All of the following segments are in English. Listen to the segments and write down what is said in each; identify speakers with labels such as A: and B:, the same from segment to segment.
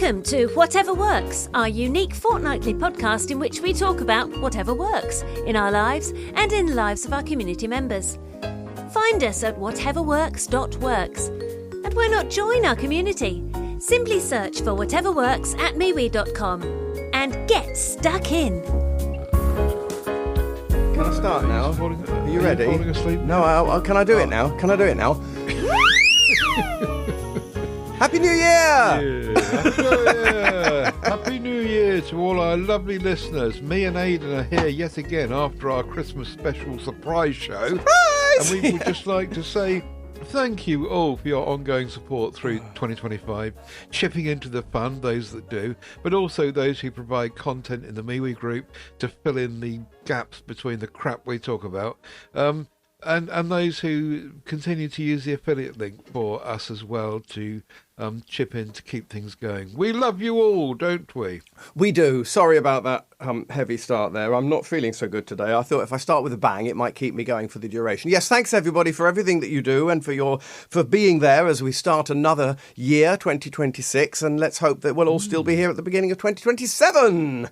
A: Welcome to Whatever Works, our unique fortnightly podcast in which we talk about whatever works in our lives and in the lives of our community members. Find us at whateverworks.works. And why not join our community? Simply search for Whatever Works at MeWe.com and get stuck in.
B: Can I start now? Are you ready?
C: Falling asleep?
B: No, can I do it now? Can I do it now? Happy New Year!
C: Yeah. Happy New Year to all our lovely listeners. Me and Aidan are here yet again after our Christmas special surprise show.
B: Surprise!
C: And we would just like to say thank you all for your ongoing support through 2025, chipping into the fun, those that do, but also those who provide content in the MeWe group to fill in the gaps between the crap we talk about. And those who continue to use the affiliate link for us as well to chip in to keep things going. We love you all, don't we?
B: We do. Sorry about that heavy start there. I'm not feeling so good today. I thought if I start with a bang, it might keep me going for the duration. Yes, thanks everybody for everything that you do and for being there as we start another year, 2026. And let's hope that we'll all still be here at the beginning of 2027.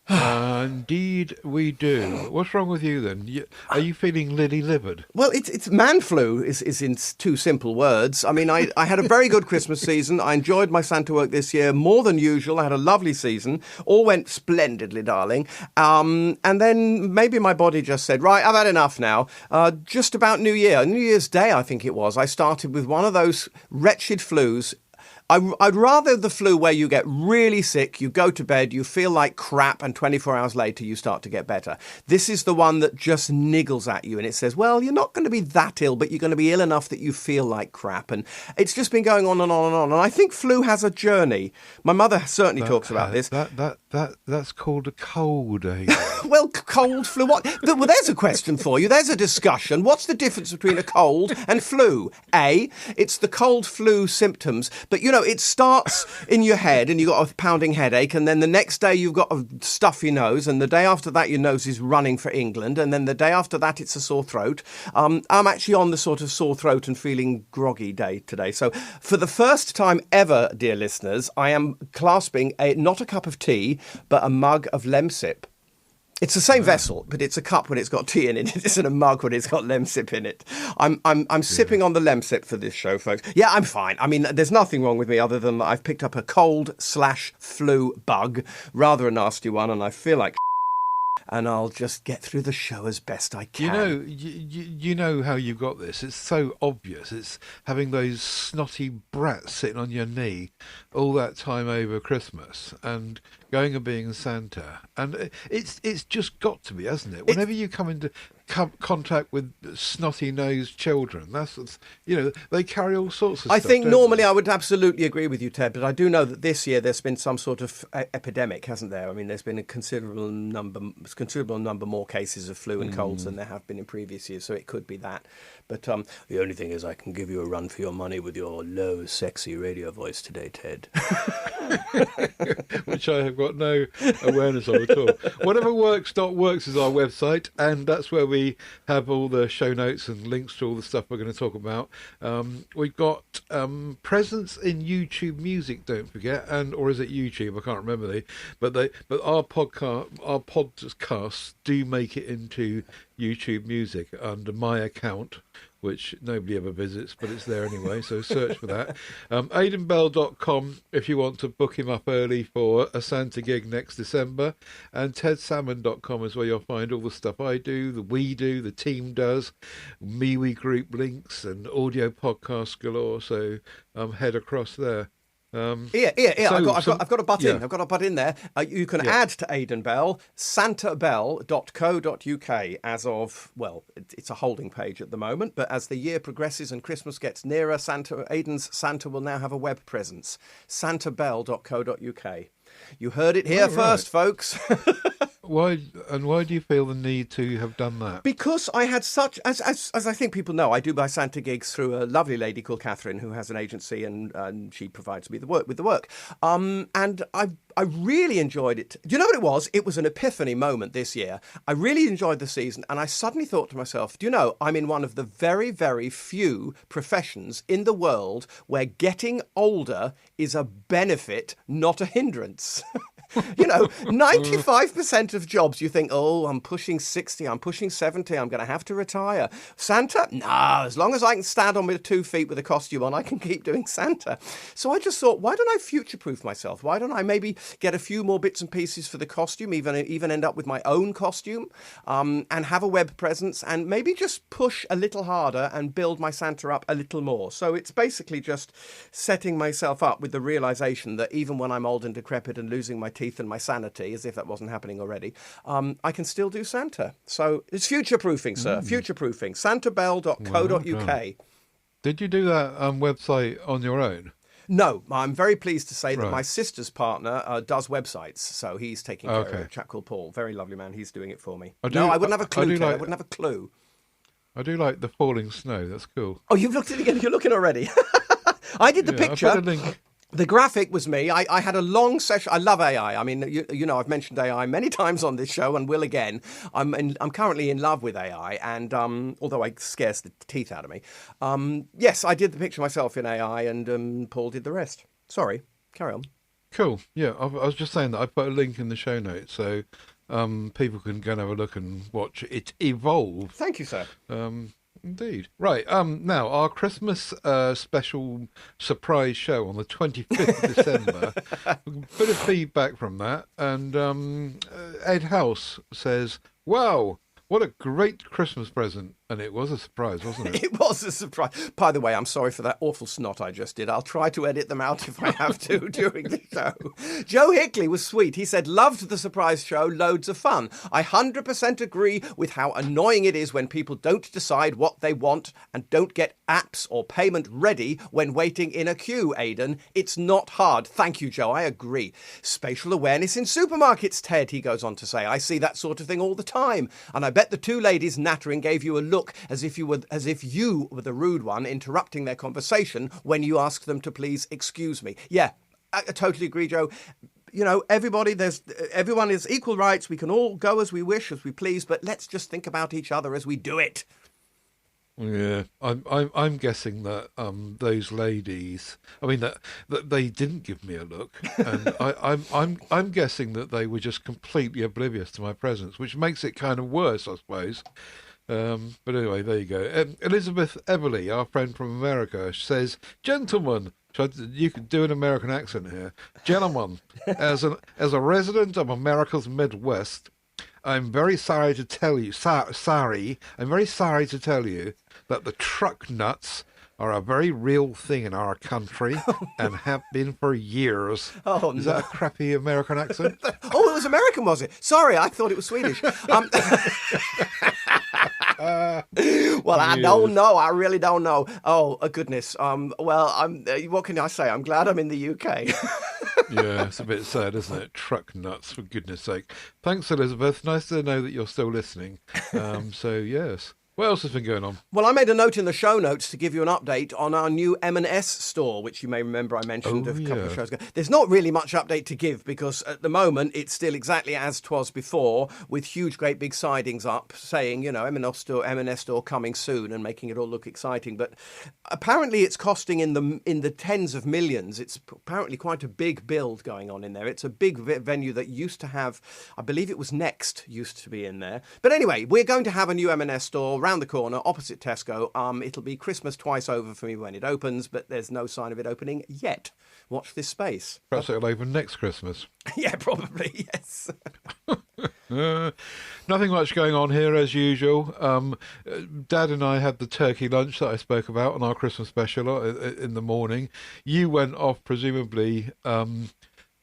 C: Indeed we do. What's wrong with you then? Are you feeling lily-livered?
B: Well, it's man flu is in two simple words. I mean, I had a very good Christmas season. I enjoyed my Santa work this year more than usual. I had a lovely season. All went splendidly, darling. And then maybe my body just said, right, I've had enough now. Just about New Year's Day, I think it was. I started with one of those wretched flus. I'd rather the flu where you get really sick, you go to bed, you feel like crap, and 24 hours later you start to get better. This is the one that just niggles at you and it says, well, you're not going to be that ill, but you're going to be ill enough that you feel like crap. And it's just been going on and on and on. And I think flu has a journey. My mother certainly talks about this.
C: That's called a cold, eh?
B: Well, cold, flu, what? Well, there's a question for you. There's a discussion. What's the difference between a cold and flu? A, it's the cold flu symptoms, but you know, it starts in your head and you've got a pounding headache, and then the next day you've got a stuffy nose, and the day after that your nose is running for England, and then the day after that it's a sore throat. I'm actually on the sort of sore throat and feeling groggy day today. So for the first time ever, dear listeners, I am clasping not a cup of tea, but a mug of Lemsip. It's the same vessel, but it's a cup when it's got tea in it. It isn't a mug when it's got Lemsip in it. I'm sipping on the Lemsip for this show, folks. Yeah, I'm fine. I mean, there's nothing wrong with me other than that I've picked up a cold/flu bug, rather a nasty one, and I feel like and I'll just get through the show as best I can.
C: You know how you got this. It's so obvious. It's having those snotty brats sitting on your knee all that time over Christmas and going and being Santa. And it's just got to be, hasn't it? Whenever you come into contact with snotty-nosed children, they carry all sorts of stuff.
B: I think normally I would absolutely agree with you, Ted, but I do know that this year there's been some sort of epidemic, hasn't there? I mean, there's been a considerable number more cases of flu and colds than there have been in previous years, so it could be that. But the only thing is I can give you a run for your money with your low, sexy radio voice today, Ted.
C: Which I have got no awareness of at all. Whateverworks.works is our website, and that's where we have all the show notes and links to all the stuff we're going to talk about. We've got presence in YouTube Music, don't forget, or is it YouTube? I can't remember but our podcasts do make it into YouTube Music under my account, which nobody ever visits, but it's there anyway, so search for that. AidanBell.com if you want to book him up early for a Santa gig next December, and TedSalmon.com is where you'll find all the stuff I do, we do, the team does, MeWe group links and audio podcasts galore, so head across there.
B: I've got a butt in. I've got a butt in there. You can add to Aidan Bell, santabell.co.uk as of, well, it's a holding page at the moment, but as the year progresses and Christmas gets nearer, Aidan's Santa will now have a web presence, santabell.co.uk. You heard it here first, folks.
C: Why do you feel the need to have done that?
B: Because I had such, as I think people know, I do my Santa gigs through a lovely lady called Catherine, who has an agency, and she provides me with the work. And I really enjoyed it. Do you know what it was? It was an epiphany moment this year. I really enjoyed the season, and I suddenly thought to myself, do you know, I'm in one of the very, very few professions in the world where getting older is a benefit, not a hindrance. 95% of jobs you think, oh, I'm pushing 60, I'm pushing 70, I'm going to have to retire. Santa? No, as long as I can stand on with 2 feet with a costume on, I can keep doing Santa. So I just thought, why don't I future-proof myself? Why don't I maybe get a few more bits and pieces for the costume, even end up with my own costume, and have a web presence, and maybe just push a little harder and build my Santa up a little more. So it's basically just setting myself up with the realization that even when I'm old and decrepit and losing my teeth and my sanity, as if that wasn't happening already, I can still do Santa. So it's future-proofing, sir. Future-proofing. santabell.co.uk.
C: Wow. Did you do that website on your own?
B: No, I'm very pleased to say that my sister's partner does websites, so he's taking care of it. A chap called Paul. Very lovely man. He's doing it for me. I wouldn't have a clue, I wouldn't have a clue.
C: I do like the falling snow. That's cool.
B: Oh, you've looked at it again? You're looking already? I did the picture.
C: I put a link.
B: The graphic was me. I had a long session. I love AI. I mean, you know, I've mentioned AI many times on this show and will again. I'm currently in love with AI, and although it scares the teeth out of me, yes, I did the picture myself in AI, and Paul did the rest. Sorry, carry on.
C: Cool. Yeah, I was just saying that I put a link in the show notes, so people can go and have a look and watch it evolve.
B: Thank you, sir.
C: Indeed. Right. Now, our Christmas special surprise show on the 25th of December. A bit of feedback from that. And Ed House says, wow, what a great Christmas present. And it was a surprise, wasn't it?
B: It was a surprise. By the way, I'm sorry for that awful snot I just did. I'll try to edit them out if I have to during the show. Joe Hickley was sweet. He said, loved the surprise show, loads of fun. I 100% agree with how annoying it is when people don't decide what they want and don't get apps or payment ready when waiting in a queue, Aidan. It's not hard. Thank you, Joe. I agree. Spatial awareness in supermarkets, Ted, he goes on to say. I see that sort of thing all the time. And I bet the two ladies nattering gave you a look as if you were the rude one interrupting their conversation when you asked them to please excuse me. Yeah, I totally agree, Joe. You know, everyone is equal rights. We can all go as we wish, as we please, but let's just think about each other as we do it.
C: Yeah, I'm guessing that those ladies, I mean that they didn't give me a look, and I'm guessing that they were just completely oblivious to my presence, which makes it kind of worse, I suppose. But anyway, there you go. Elizabeth Everly, our friend from America, says, "Gentlemen," you could do an American accent here. "Gentlemen, as a resident of America's Midwest, I'm very sorry to tell you. I'm very sorry to tell you that the truck nuts are a very real thing in our country and have been for years."
B: Oh,
C: Is that a crappy American accent?
B: Oh, it was American, was it? Sorry, I thought it was Swedish. Well, I don't know. I really don't know. Oh, goodness. What can I say? I'm glad I'm in the UK.
C: Yeah, it's a bit sad, isn't it? Truck nuts, for goodness sake. Thanks, Elizabeth. Nice to know that you're still listening. So, yes. What else has been going on?
B: Well, I made a note in the show notes to give you an update on our new M&S store, which you may remember I mentioned a couple of shows ago. There's not really much update to give because at the moment it's still exactly as 'twas before, with huge, great big sidings up saying, you know, M&S store coming soon and making it all look exciting. But apparently it's costing in the tens of millions. It's apparently quite a big build going on in there. It's a big venue that used to have, I believe it was Next used to be in there. But anyway, we're going to have a new M&S store round the corner, opposite Tesco. It'll be Christmas twice over for me when it opens, but there's no sign of it opening yet. Watch this space.
C: Perhaps it'll open next Christmas.
B: Yeah, probably, yes.
C: Nothing much going on here as usual. Dad and I had the turkey lunch that I spoke about on our Christmas special in the morning. You went off, presumably,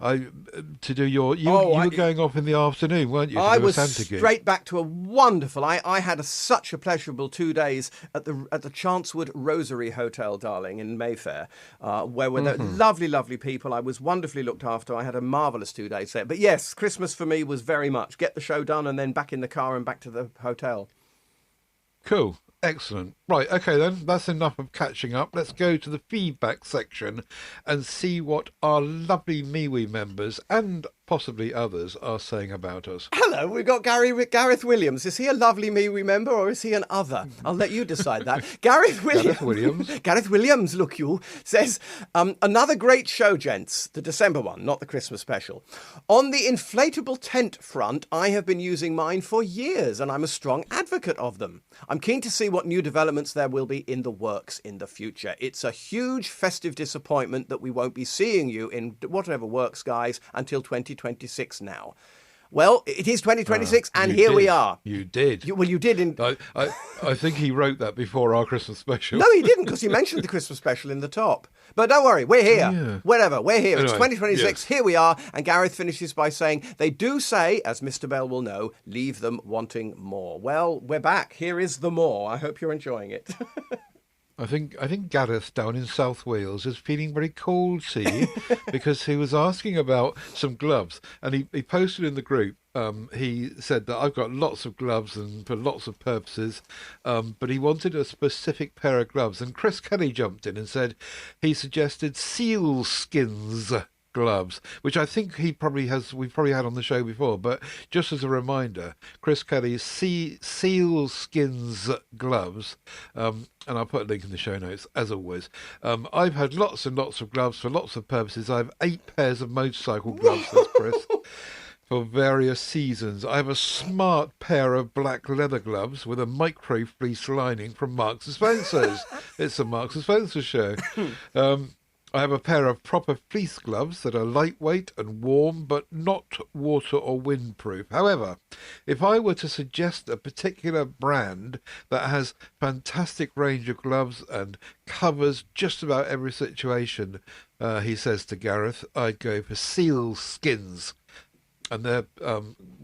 C: to do your. You were going off in the afternoon, weren't you?
B: I was
C: Santa gig?
B: Straight back to a wonderful. I had such a pleasurable 2 days at the Chancewood Rosary Hotel, darling, in Mayfair, where were the lovely, lovely people. I was wonderfully looked after. I had a marvellous 2 days there. But yes, Christmas for me was very much get the show done and then back in the car and back to the hotel.
C: Cool. Excellent. Right, okay then, that's enough of catching up. Let's go to the feedback section and see what our lovely MeWe members and possibly others are saying about us.
B: Hello, we've got Gareth Williams. Is he a lovely MeWe member or is he an other? I'll let you decide that. Gareth Williams. Gareth Williams, look you, says, another great show, gents. The December one, not the Christmas special. On the inflatable tent front, I have been using mine for years and I'm a strong advocate of them. I'm keen to see what new developments there will be in the works in the future. It's a huge festive disappointment that we won't be seeing you in whatever works, guys, until 2026 now. Well, it is 2026, and here we are.
C: You did.
B: You did.
C: I think he wrote that before our Christmas special.
B: No, he didn't, because he mentioned the Christmas special in the top. But don't worry, we're here. Yeah. Whatever, we're here. Anyway, it's 2026, yes. Here we are. And Gareth finishes by saying, they do say, as Mr. Bell will know, leave them wanting more. Well, we're back. Here is the more. I hope you're enjoying it.
C: I think Gareth down in South Wales is feeling very cold, see, because he was asking about some gloves, and he posted in the group. He said that I've got lots of gloves and for lots of purposes, but he wanted a specific pair of gloves. And Chris Kelly jumped in and said he suggested seal skins gloves, which I think we've probably had on the show before, but just as a reminder, Chris Kelly's seal skins gloves, and I'll put a link in the show notes as always. I've had lots and lots of gloves for lots of purposes. I have 8 pairs of motorcycle gloves, says Chris, for various seasons. I have a smart pair of black leather gloves with a micro fleece lining from Marks and Spencer's. It's a Marks and Spencer's show. I have a pair of proper fleece gloves that are lightweight and warm, but not water or windproof. However, if I were to suggest a particular brand that has fantastic range of gloves and covers just about every situation, he says to Gareth, I'd go for Seal Skins. And their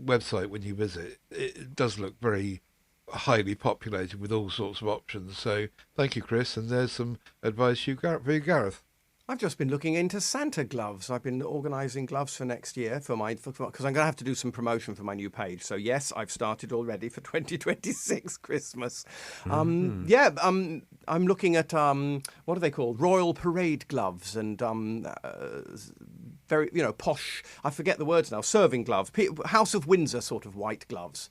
C: website, when you visit, it does look very highly populated with all sorts of options. So thank you, Chris. And there's some advice for you, Gareth.
B: I've just been looking into Santa gloves. I've been organising gloves for next year because I'm going to have to do some promotion for my new page. So yes, I've started already for 2026 Christmas. I'm looking at what are they called? Royal Parade gloves and very posh. I forget the words now. Serving gloves, House of Windsor sort of white gloves.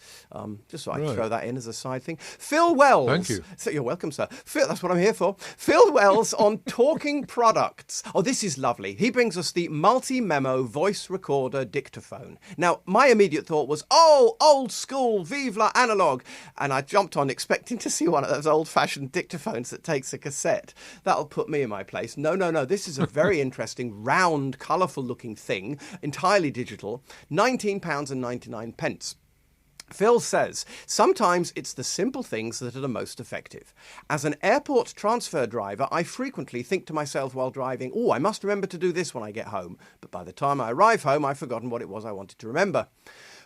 B: Just so I can throw that in as a side thing. Phil Wells.
C: Thank you.
B: So you're welcome, sir. Phil, that's what I'm here for. Phil Wells on talking products. Oh, this is lovely. He brings us the multi-memo voice recorder dictaphone. Now, my immediate thought was, oh, old school, vive la analog. And I jumped on expecting to see one of those old-fashioned dictaphones that takes a cassette. That'll put me in my place. No. This is a very interesting, round, colourful-looking thing, entirely digital, £19.99. Phil says, sometimes it's the simple things that are the most effective. As an airport transfer driver, I frequently think to myself while driving, I must remember to do this when I get home. But by the time I arrive home, I've forgotten what it was I wanted to remember.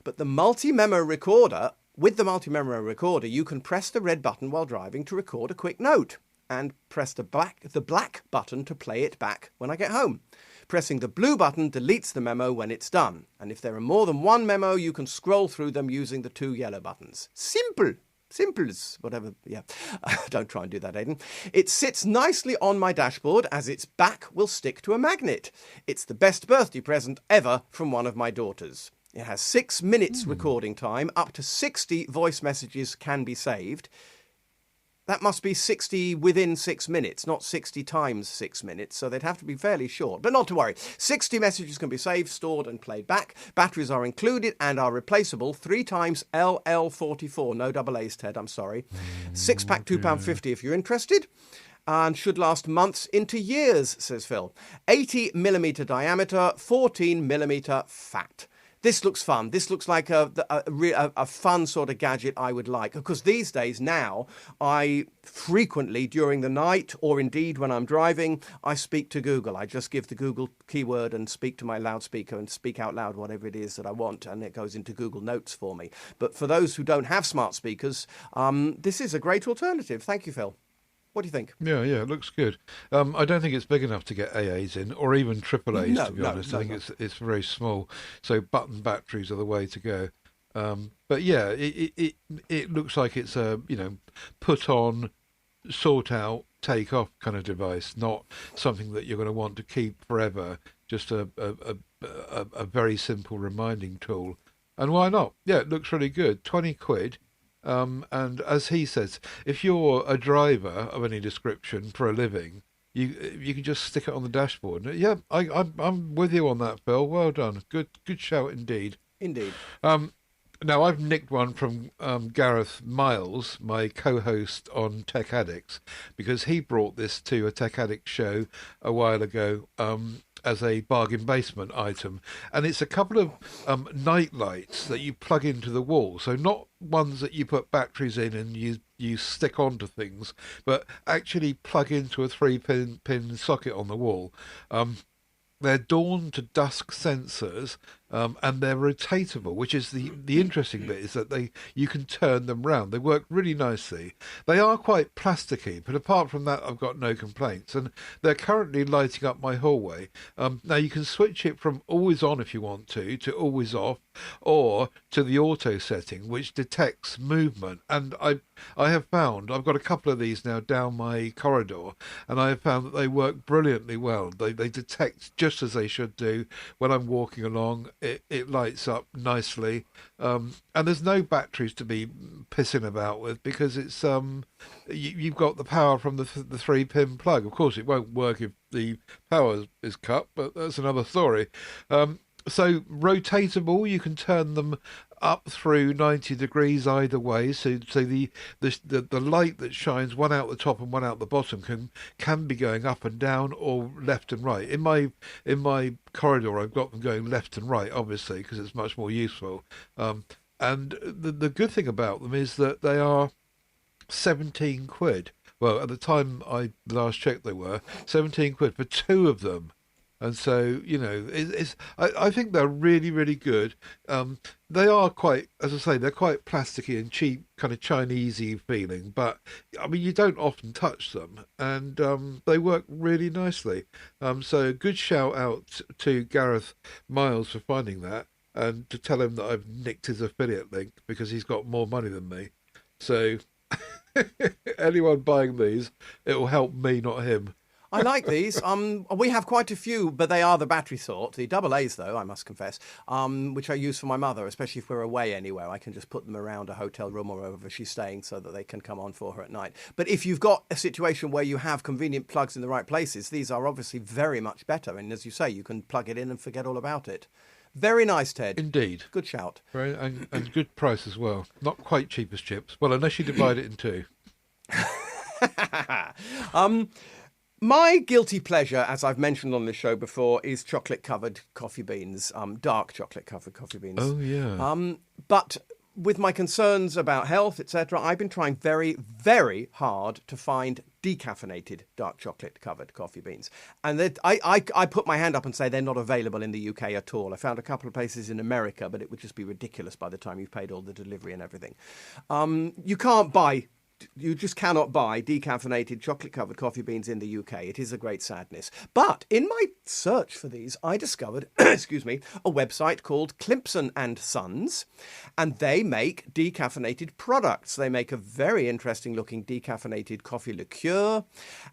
B: But the multi-memo recorder, with the multi-memo recorder, you can press the red button while driving to record a quick note and press the black button to play it back when I get home. Pressing the blue button deletes the memo when it's done. And if there are more than one memo, you can scroll through them using the 2 yellow buttons. Simple as whatever. Yeah, don't try and do that, Aidan. It sits nicely on my dashboard as its back will stick to a magnet. It's the best birthday present ever from one of my daughters. It has 6 minutes recording time. Up to 60 voice messages can be saved. That must be 60 within 6 minutes, not 60 times 6 minutes, so they'd have to be fairly short. But not to worry, 60 messages can be saved, stored and played back. Batteries are included and are replaceable 3 times LL44. No double A's, Ted, I'm sorry. 6-pack, £2.50 if you're interested. And should last months into years, says Phil. 80mm diameter, 14mm fat. This looks fun. This looks like a fun sort of gadget I would like. Because these days now, I frequently during the night, or indeed when I'm driving, I speak to Google. I just give the Google keyword and speak to my loudspeaker and speak out loud whatever it is that I want, and it goes into Google Notes for me. But for those who don't have smart speakers, this is a great alternative. Thank you, Phil. What do you think?
C: Yeah, it looks good. I don't think it's big enough to get AAs in, or even AAAs,
B: No,
C: to be
B: no,
C: honest.
B: no,
C: I think it's very small. So button batteries are the way to go. But yeah, it looks like it's a, put on, sort out, take off kind of device, not something that you're going to want to keep forever. Just a very simple reminding tool. And why not? Yeah, it looks really good. 20 quid. And as he says, if you're a driver of any description for a living, you can just stick it on the dashboard. Yeah, I'm with you on that, Phil. Well done. Good shout indeed.
B: Indeed.
C: Now, I've nicked one from Gareth Miles, my co-host on Tech Addicts, because he brought this to a Tech Addict show a while ago as a bargain basement item. And it's a couple of night lights that you plug into the wall. So not ones that you put batteries in and you stick onto things, but actually plug into a 3-pin socket on the wall. They're dawn to dusk sensors, and they're rotatable, which is the interesting bit, is that you can turn them round. They work really nicely. They are quite plasticky, but apart from that, I've got no complaints. And they're currently lighting up my hallway. Now, you can switch it from always on if you want to always off, or to the auto setting, which detects movement. And I have found, I've got a couple of these now down my corridor, and I have found that they work brilliantly well. They detect just as they should do when I'm walking along. It lights up nicely, and there's no batteries to be pissing about with, because it's you've got the power from the 3-pin plug. Of course, it won't work if the power is cut, but that's another story. So rotatable, you can turn them up through 90 degrees either way. So the light that shines one out the top and one out the bottom can be going up and down or left and right. In my corridor, I've got them going left and right, obviously, because it's much more useful. And the good thing about them is that they are 17 quid. Well, at the time I last checked, they were 17 quid for two of them. And so, I think they're really, really good. They are quite, as I say, they're quite plasticky and cheap, kind of Chinesey feeling. But, I mean, you don't often touch them. And they work really nicely. So good shout out to Gareth Miles for finding that. And to tell him that I've nicked his affiliate link because he's got more money than me. So anyone buying these, it will help me, not him.
B: I like these. We have quite a few, but they are the battery sort. The AA's, though, I must confess, which I use for my mother, especially if we're away anywhere. I can just put them around a hotel room or wherever she's staying so that they can come on for her at night. But if you've got a situation where you have convenient plugs in the right places, these are obviously very much better. And as you say, you can plug it in and forget all about it. Very nice, Ted.
C: Indeed.
B: Good shout.
C: Very, and good price as well. Not quite cheap as chips. Well, unless you divide it in two.
B: My guilty pleasure, as I've mentioned on this show before, is chocolate-covered coffee beans, dark chocolate-covered coffee beans.
C: Oh, yeah.
B: But with my concerns about health, etc., I've been trying very, very hard to find decaffeinated dark chocolate-covered coffee beans. And I put my hand up and say they're not available in the UK at all. I found a couple of places in America, but it would just be ridiculous by the time you've paid all the delivery and everything. You just cannot buy decaffeinated chocolate-covered coffee beans in the UK. It is a great sadness. But in my search for these, I discovered, a website called Climpson and Sons, and they make decaffeinated products. They make a very interesting-looking decaffeinated coffee liqueur,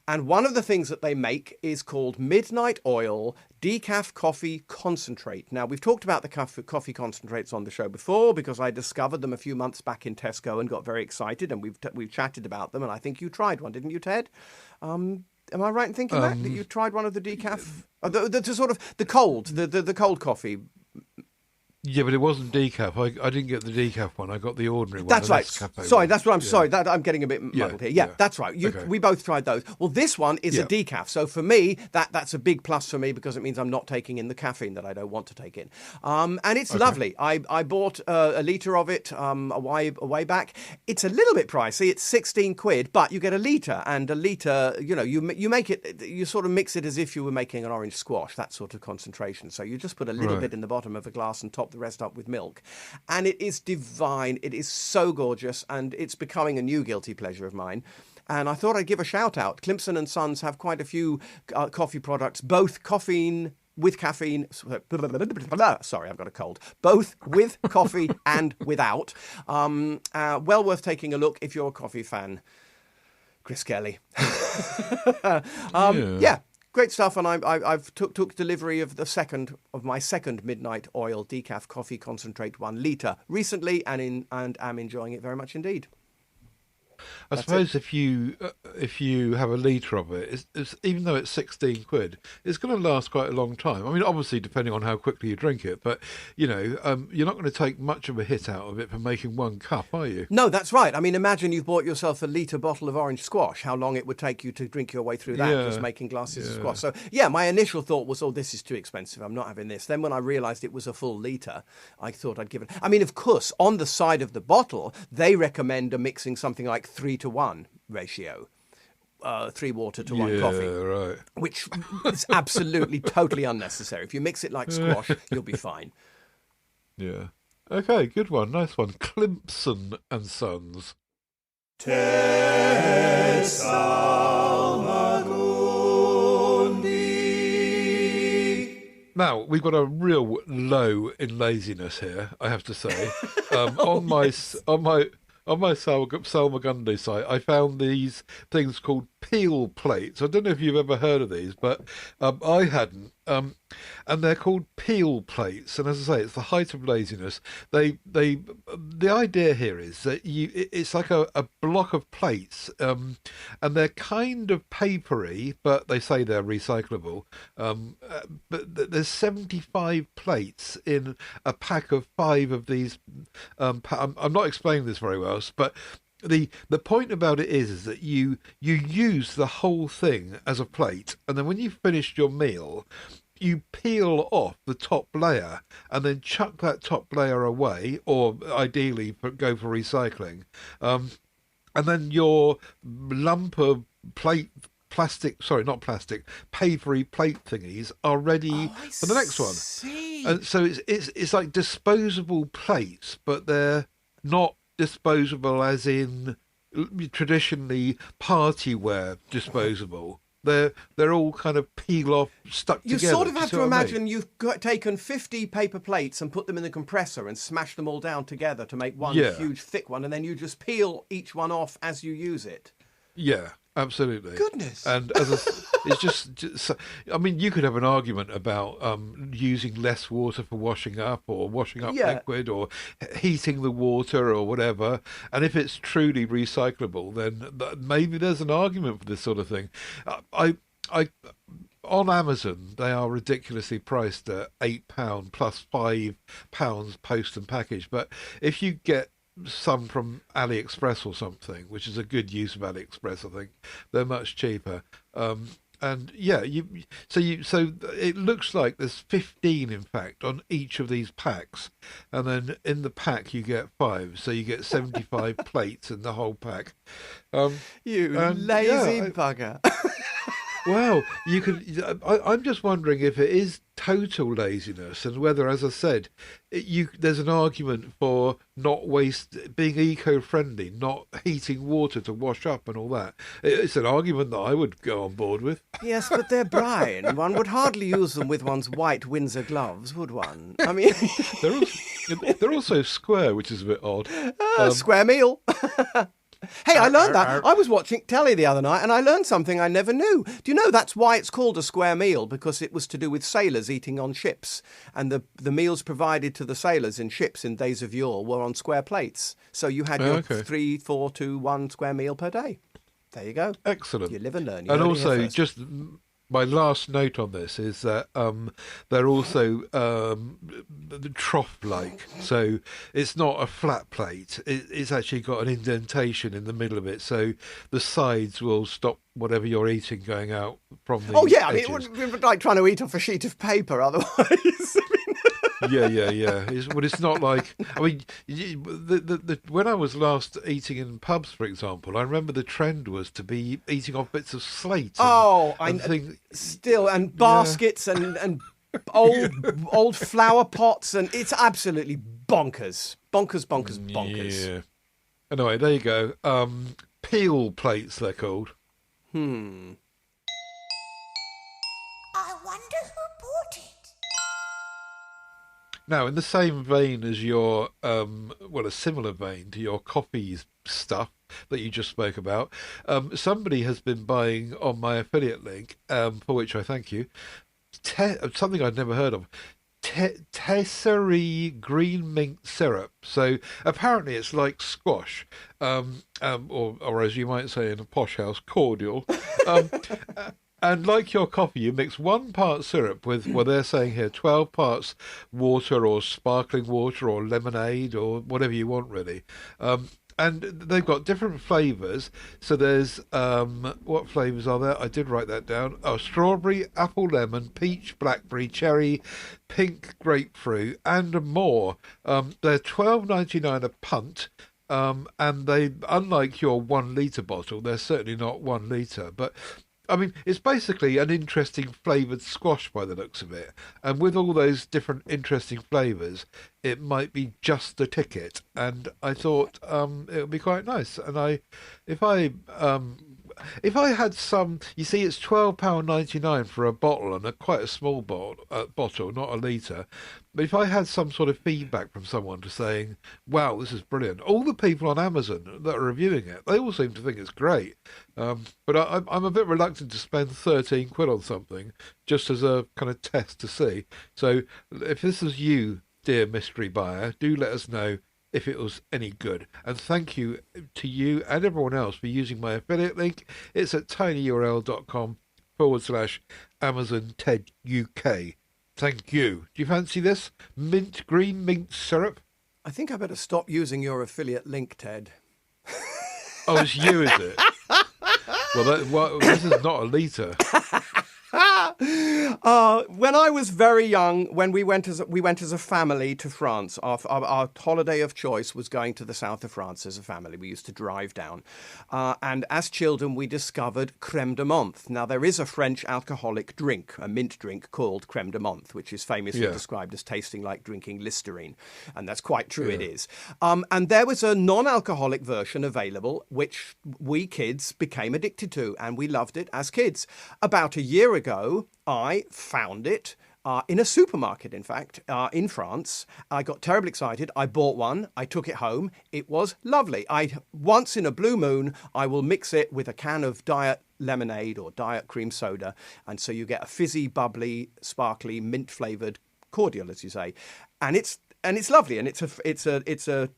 B: and one of the things that they make is called Midnight Oil Decaf Coffee Concentrate. Now, we've talked about the coffee concentrates on the show before because I discovered them a few months back in Tesco and got very excited, and we've chatted about them, and I think you tried one, didn't you, Ted? Am I right in thinking that you tried one of the decaf, the cold coffee?
C: Yeah, but it wasn't decaf. I didn't get the decaf one. I got the ordinary one.
B: That's
C: the
B: right.
C: Nescafe
B: Sorry,
C: one.
B: that's what I'm
C: Yeah.
B: sorry. That I'm getting a bit muddled here. Yeah, that's right.
C: Okay.
B: We both tried those. Well, this one is a decaf. So for me, that's a big plus for me because it means I'm not taking in the caffeine that I don't want to take in. And it's lovely. I bought a litre of it a way back. It's a little bit pricey. It's 16 quid, but you get a litre. And a litre, you make it, you sort of mix it as if you were making an orange squash, that sort of concentration. So you just put a little bit in the bottom of a glass and top the rest up with milk. And it is divine. It is so gorgeous, and it's becoming a new guilty pleasure of mine. And I thought I'd give a shout out. Climson and Sons have quite a few coffee products, both caffeine with caffeine. Sorry, I've got a cold. Both with coffee and without. Well worth taking a look if you're a coffee fan. Chris Kelly. Yeah. Great stuff, and I've took delivery of my second Midnight Oil Decaf Coffee Concentrate 1 litre recently, and am enjoying it very much indeed.
C: I suppose if you have a litre of it, it's even though it's 16 quid, it's going to last quite a long time. I mean, obviously depending on how quickly you drink it, but you're not going to take much of a hit out of it for making one cup, are you?
B: No, that's right. I mean, imagine you've bought yourself a litre bottle of orange squash. How long it would take you to drink your way through that, just making glasses of squash. So yeah, my initial thought was, oh, this is too expensive. I'm not having this. Then when I realised it was a full litre, I thought I'd give it. I mean, of course, on the side of the bottle, they recommend mixing something like 3-to-1 ratio. 3 water to 1 coffee,
C: right.
B: Which is absolutely totally unnecessary. If you mix it like squash, you'll be fine.
C: Yeah. Okay, good one. Nice one. Climson and Sons. Now, we've got a real low in laziness here, I have to say. On my Salmagundi site, I found these things called peel plates. I don't know if you've ever heard of these, but I hadn't. And they're called peel plates. And as I say, it's the height of laziness. The idea here is that it's like a block of plates, and they're kind of papery, but they say they're recyclable. But there's 75 plates in a pack of 5 of these. I'm not explaining this very well, but the point about it is that you use the whole thing as a plate, and then when you've finished your meal, you peel off the top layer and then chuck that top layer away, or ideally go for recycling, and then your lump of papery plate thingies are ready for the next one. And so it's like disposable plates, but they're not disposable as in traditionally partyware disposable. They're all kind of peel off, stuck together.
B: You sort of have to imagine
C: I mean?
B: you've taken 50 paper plates and put them in the compressor and smashed them all down together to make one huge thick one, and then you just peel each one off as you use it.
C: Yeah, absolutely.
B: Goodness.
C: And it's just I mean, you could have an argument about using less water for washing up, or washing up liquid, or heating the water, or whatever. And if it's truly recyclable, then maybe there's an argument for this sort of thing. On Amazon, they are ridiculously priced at £8 plus £5 post and package. But if you get some from AliExpress or something, which is a good use of AliExpress, I think they're much cheaper. And yeah, so it looks like there's 15, in fact, on each of these packs, and then in the pack you get 5, so you get 75 plates in the whole pack.
B: You lazy bugger.
C: Well, you could. I'm just wondering if it is total laziness, and whether, as I said, there's an argument for not being eco-friendly, not heating water to wash up and all that. It's an argument that I would go on board with.
B: Yes, but they're brine. One would hardly use them with one's white Windsor gloves, would one? I mean,
C: they're also square, which is a bit odd.
B: Square meal. Hey, I learned that. I was watching telly the other night and I learned something I never knew. Do you know that's why it's called a square meal? Because it was to do with sailors eating on ships. And the meals provided to the sailors in ships in days of yore were on square plates. So you had your 3, 4, 2, 1 square meal per day. There you go.
C: Excellent.
B: You live and learn. You
C: and
B: heard it
C: also,
B: here first.
C: my last note on this is that they're also the trough-like, so it's not a flat plate. It's actually got an indentation in the middle of it, so the sides will stop whatever you're eating going out from the edges.
B: I mean, it would be like trying to eat off a sheet of paper otherwise.
C: Yeah. It's not like, I mean, when I was last eating in pubs, for example, I remember the trend was to be eating off bits of slate.
B: And baskets and old flower pots, and it's absolutely bonkers.
C: Yeah. Anyway, there you go. Peel plates, they're called.
D: I wonder who bought it.
C: Now, in the same vein as your, a similar vein to your coffee stuff that you just spoke about, somebody has been buying on my affiliate link, for which I thank you, something I'd never heard of, Tesserie green mint syrup. So apparently it's like squash, or as you might say in a posh house, cordial. And like your coffee, you mix 1 part syrup with, well, they're saying here, 12 parts water or sparkling water or lemonade or whatever you want, really. And they've got different flavours. So there's, what flavours are there? I did write that down. Oh, strawberry, apple, lemon, peach, blackberry, cherry, pink, grapefruit, and more. They're $12.99 a punt. And they, unlike your 1 litre bottle, they're certainly not 1 litre, but I mean, it's basically an interesting flavoured squash by the looks of it. And with all those different interesting flavours, it might be just the ticket. And I thought it would be quite nice. And if I had some, you see, it's £12.99 for a bottle, and quite a small bottle, not a litre. But if I had some sort of feedback from someone to saying, wow, this is brilliant. All the people on Amazon that are reviewing it, they all seem to think it's great. But I'm a bit reluctant to spend 13 quid on something just as a kind of test to see. So if this is you, dear mystery buyer, do let us know if it was any good. And thank you to you and everyone else for using my affiliate link. It's at tinyurl.com/Amazon TED UK. Thank you. Do you fancy this? Green mint syrup?
B: I think I better stop using your affiliate link, Ted.
C: Oh, it's you, is it? Well, this is not a litre.
B: When I was very young, when we went as a family to France, our holiday of choice was going to the south of France as a family. We used to drive down. And as children, we discovered crème de menthe. Now, there is a French alcoholic drink, a mint drink called crème de menthe, which is famously described as tasting like drinking Listerine. And that's quite true, it is. And there was a non-alcoholic version available, which we kids became addicted to, and we loved it as kids. About a year ago, I found it in a supermarket, in fact, in France. I got terribly excited. I bought one. I took it home. It was lovely. Once in a blue moon, I will mix it with a can of diet lemonade or diet cream soda. And so you get a fizzy, bubbly, sparkly, mint-flavoured cordial, as you say. And it's lovely. And it's a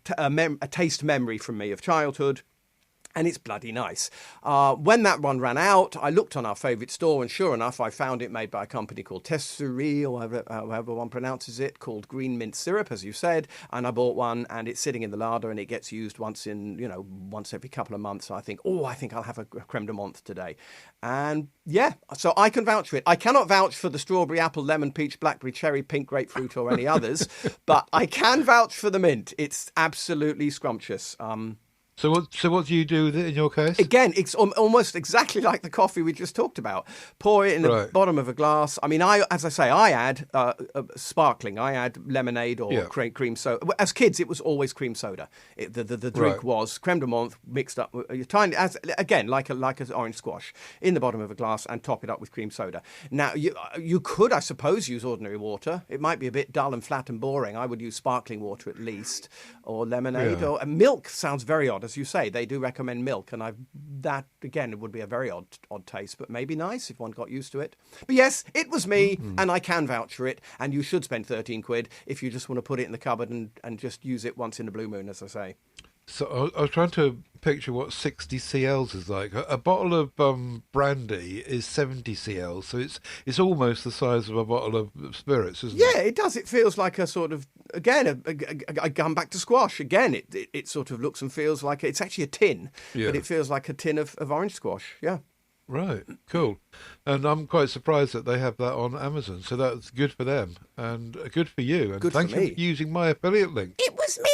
B: taste memory from me of childhood. And it's bloody nice. When that one ran out, I looked on our favourite store, and sure enough, I found it made by a company called Tesserie, or however one pronounces it, called green mint syrup, as you said. And I bought one, and it's sitting in the larder, and it gets used once every couple of months. I think I'll have a crème de menthe today. And yeah, so I can vouch for it. I cannot vouch for the strawberry, apple, lemon, peach, blackberry, cherry, pink, grapefruit, or any others, but I can vouch for the mint. It's absolutely scrumptious.
C: So what do you do with it in your case?
B: Again, it's almost exactly like the coffee we just talked about. Pour it in the bottom of a glass. I mean, I add sparkling. I add lemonade or cream soda. As kids, it was always cream soda. The drink was crème de menthe mixed up tiny, like an orange squash, in the bottom of a glass, and top it up with cream soda. Now, you could, I suppose, use ordinary water. It might be a bit dull and flat and boring. I would use sparkling water at least, or lemonade, or milk. Sounds very odd. As you say, they do recommend milk, and that again, it would be a very odd taste, but maybe nice if one got used to it. But yes, it was me, and I can vouch for it. And you should spend 13 quid if you just want to put it in the cupboard and just use it once in a blue moon, as I say.
C: So I was trying to picture what 60 cls is like. A bottle of brandy is 70 cl, so it's almost the size of a bottle of spirits, isn't it?
B: Yeah, it does. It feels like a sort of, again, I come back to squash. Again, it sort of looks and feels like, it's actually a tin, but it feels like a tin of orange squash, yeah.
C: Right, cool. And I'm quite surprised that they have that on Amazon, so that's good for them and good for you. And
B: Good for
C: thank you
B: me.
C: for using my affiliate link.
D: It was me!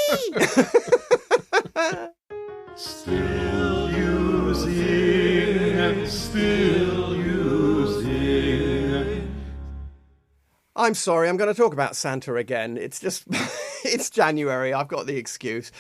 E: Still using and still using.
B: I'm sorry, I'm going to talk about Santa again. It's just, it's January. I've got the excuse.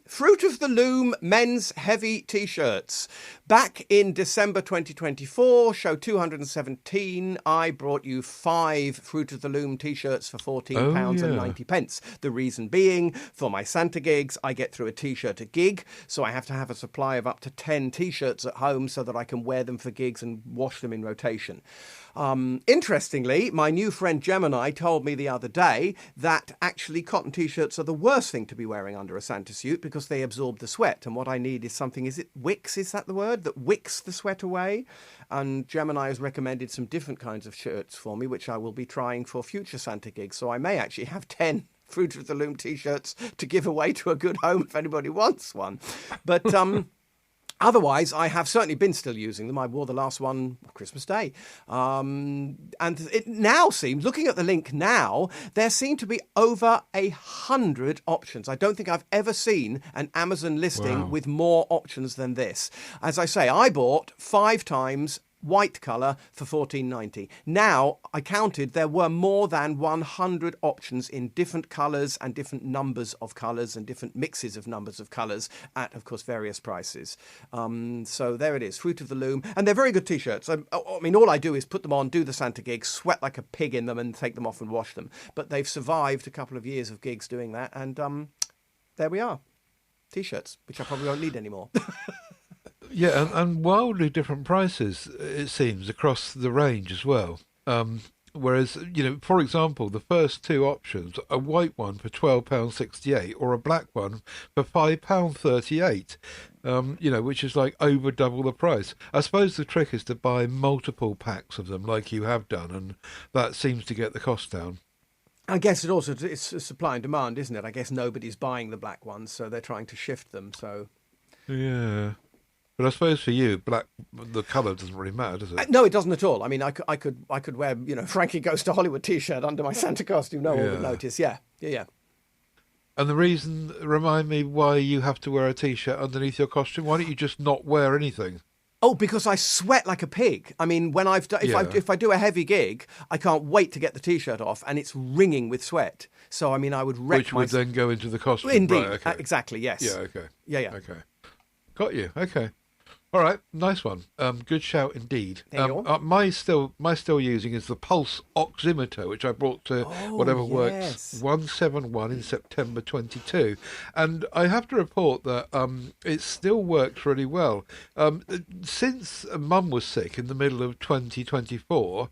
B: Fruit of the Loom men's heavy T-shirts. Back in December 2024, show 217, I brought you 5 Fruit of the Loom T-shirts for £14.90. The reason being, for my Santa gigs, I get through a T-shirt a gig, so I have to have a supply of up to 10 T-shirts at home so that I can wear them for gigs and wash them in rotation. Interestingly, my new friend Gemini told me the other day that actually cotton T-shirts are the worst thing to be wearing under a Santa suit because they absorb the sweat. And what I need is something, is it wicks, is that the word, that wicks the sweat away? And Gemini has recommended some different kinds of shirts for me, which I will be trying for future Santa gigs. So I may actually have 10 Fruit of the Loom T-shirts to give away to a good home if anybody wants one. But otherwise, I have certainly been still using them. I wore the last one Christmas Day. And it now seems, looking at the link now, there seem to be over 100 options. I don't think I've ever seen an Amazon listing with more options than this. As I say, I bought 5 times white colour for $14.90. Now, I counted, there were more than 100 options in different colours and different numbers of colours and different mixes of numbers of colours at, of course, various prices. So there it is, Fruit of the Loom. And they're very good T-shirts. I mean, all I do is put them on, do the Santa gigs, sweat like a pig in them and take them off and wash them. But they've survived a couple of years of gigs doing that. And there we are. T-shirts, which I probably won't need anymore.
C: Yeah, and wildly different prices, it seems, across the range as well. Whereas, for example, the first 2 options, a white one for £12.68 or a black one for £5.38, which is like over double the price. I suppose the trick is to buy multiple packs of them like you have done, and that seems to get the cost down.
B: I guess it's supply and demand, isn't it? I guess nobody's buying the black ones, so they're trying to shift them. So
C: yeah. But I suppose for you, black, the colour doesn't really matter, does it?
B: No, it doesn't at all. I mean, I could wear, Frankie Goes to Hollywood T-shirt under my Santa costume. No one would notice. Yeah.
C: And the reason, remind me why you have to wear a T-shirt underneath your costume. Why don't you just not wear anything?
B: Oh, because I sweat like a pig. I mean, when if I do a heavy gig, I can't wait to get the T-shirt off, and it's wringing with sweat. So I mean, I would wreck
C: Which would then go into the costume.
B: Indeed,
C: right, okay.
B: Exactly. Yes.
C: Yeah. Okay.
B: Yeah.
C: Okay. Got you. Okay. All right, nice one. Good shout indeed. My still using is the pulse oximeter, which I brought to Whatever Works 171 in September 22, and I have to report that it still works really well. Since Mum was sick in the middle of 2024.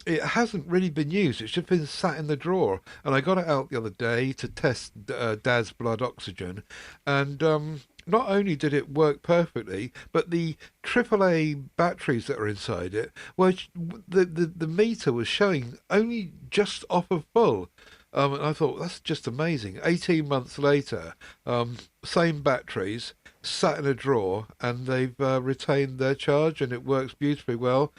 C: It hasn't really been used. It's just been sat in the drawer, and I got it out the other day to test Dad's blood oxygen, and not only did it work perfectly, but the AAA batteries that are inside it, the meter was showing only just off of full. And I thought, that's just amazing. 18 months later, same batteries, sat in a drawer, and they've retained their charge, and it works beautifully well.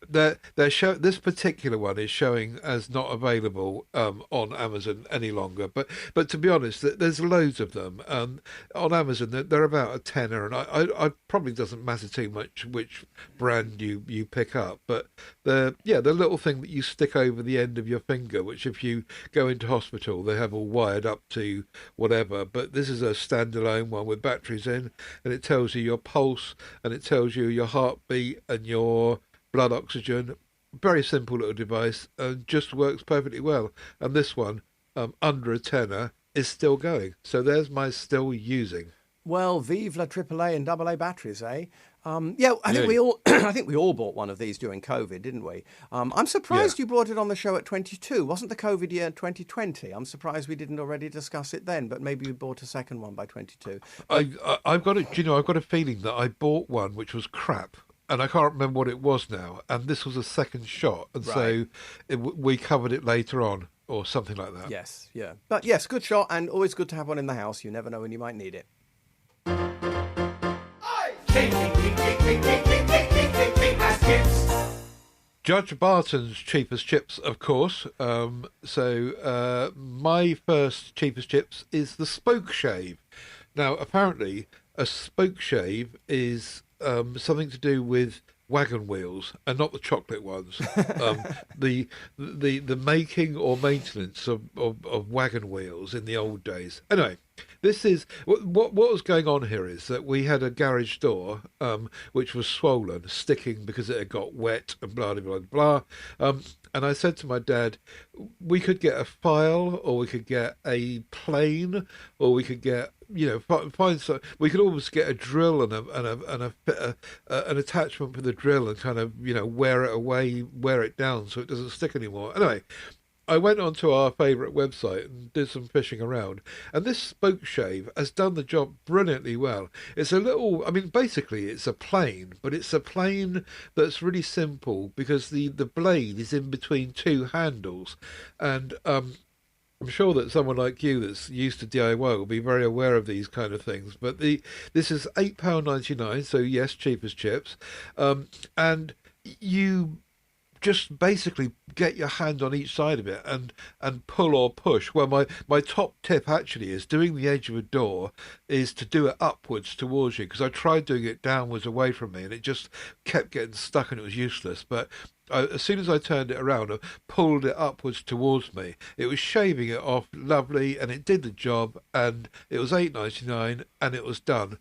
C: This particular one is showing as not available on Amazon any longer. But to be honest, there's loads of them on Amazon. They're about a tenner, and I probably doesn't matter too much which brand you pick up. But the little thing that you stick over the end of your finger, which if you go into hospital, they have all wired up to whatever. But this is a standalone one with batteries in, and it tells you your pulse, and it tells you your heartbeat and your blood oxygen. Very simple little device, and just works perfectly well. And this one, under a tenner, is still going. So there's my still using.
B: Well, vive la AAA and AA batteries, eh? Yeah, I think
C: Yeah.
B: we all I think we all bought one of these during COVID, didn't we? I'm surprised
C: Yeah.
B: you brought it on the show at 22. Wasn't the COVID year 2020? I'm surprised we didn't already discuss it then, but maybe you bought a second one by 22.
C: I've got it. Do you know? I've got a feeling that I bought one which was crap, and I can't remember what it was now. And this was a second shot, and so we covered it later on, or something like that.
B: Yes, yeah. But yes, good shot, and always good to have one in the house. You never know when you might need it.
C: Judge Barton's cheapest chips, of course. My first cheapest chips is the spoke shave. Now, apparently, a spoke shave is something to do with wagon wheels and not the chocolate ones. The making or maintenance of wagon wheels in the old days. Anyway, this is what was going on here is that we had a garage door which was swollen, sticking because it had got wet and blah blah blah blah. And I said to my dad, we could get a file, or we could get a plane, or we could get find so we could almost get a drill and an attachment for the drill and kind of wear it away, wear it down so it doesn't stick anymore. Anyway, I went onto our favourite website and did some fishing around, and this spoke shave has done the job brilliantly well. It's a little, basically it's a plane, but it's a plane that's really simple because the blade is in between two handles, and I'm sure that someone like you that's used to DIY will be very aware of these kind of things. But this is £8.99, so yes, cheap as chips, and you just basically get your hand on each side of it and pull or push. Well, my top tip actually is doing the edge of a door is to do it upwards towards you, because I tried doing it downwards away from me and it just kept getting stuck and it was useless. But as soon as I turned it around and pulled it upwards towards me, it was shaving it off lovely, and it did the job, and it was £8.99 and it was done.